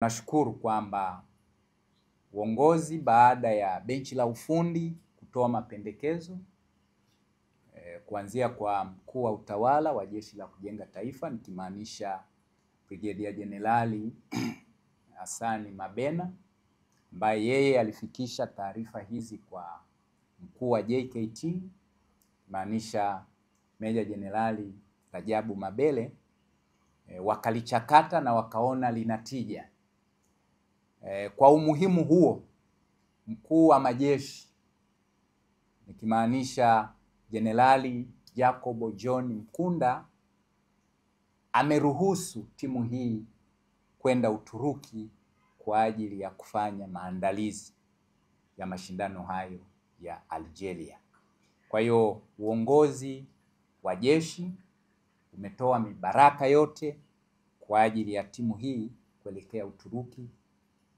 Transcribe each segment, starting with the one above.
Nashukuru kwamba uongozi baada ya benchi la ufundi kutoa mapendekezo kuanzia kwa mkuu wa utawala wa Jeshi la Kujenga Taifa, nikimaanisha Brigedia Jenerali Hassan Mabena, ambaye yeye alifikisha taarifa hizi kwa mkuu wa JKT, maanisha Meja Jenerali Rajabu Mabele, wakalichakata na wakaona linatija. Kwa umuhimu huo, mkuu wa majeshi nikimaanisha Jenerali Jacob John Mkunda ameruhusu timu hii kwenda Uturuki kwa ajili ya kufanya maandalizi ya mashindano hayo ya Algeria. Kwa hiyo uongozi wa jeshi umetoa mibaraka yote kwa ajili ya timu hii kuelekea Uturuki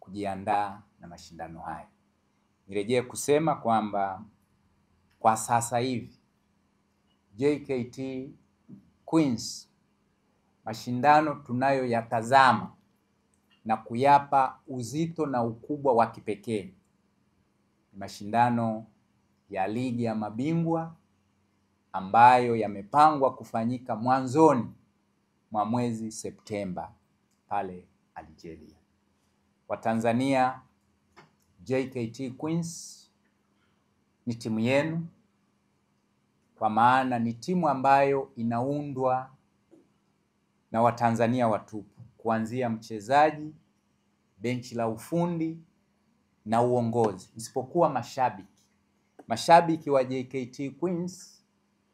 kujiandaa na mashindano haya. Nirejee kusema kwamba kwa sasa hivi JKT Queens mashindano tunayoyatazama na kuyapa uzito na ukubwa wa kipekee mashindano ya ligi ya mabingwa ambayo yamepangwa kufanyika mwanzoni mwa mwezi Septemba pale Algeria. Watanzania, JKT Queens ni timu yenu, kwa maana ni timu ambayo inaundwa na Watanzania watupu, kuanzia mchezaji, benchi la ufundi na uongozi, isipokuwa mashabiki. Mashabiki wa JKT Queens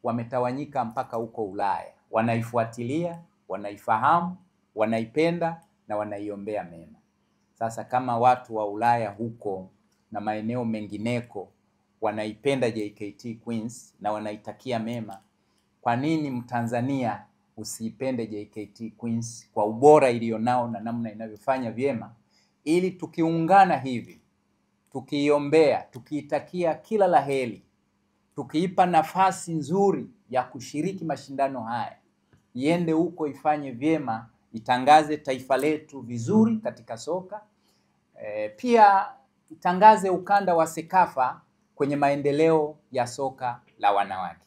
wametawanyika mpaka huko Ulaya, wanaifuatilia, wanaifahamu, wanaipenda na wanaiombea mema. Sasa kama watu wa Ulaya huko na maeneo mengineko wanaipenda JKT Queens na wanaitakia mema, kwa nini Mtanzania usiipende JKT Queens kwa ubora ilionao na namna inavyofanya vyema, ili tukiungana hivi, tukiiombea, tukiitakia kila laheri, tukiipa nafasi nzuri ya kushiriki mashindano haya, iende huko ifanye vyema, itangaze taifa letu vizuri katika soka, pia itangaze ukanda wa Sekafa kwenye maendeleo ya soka la wanawake.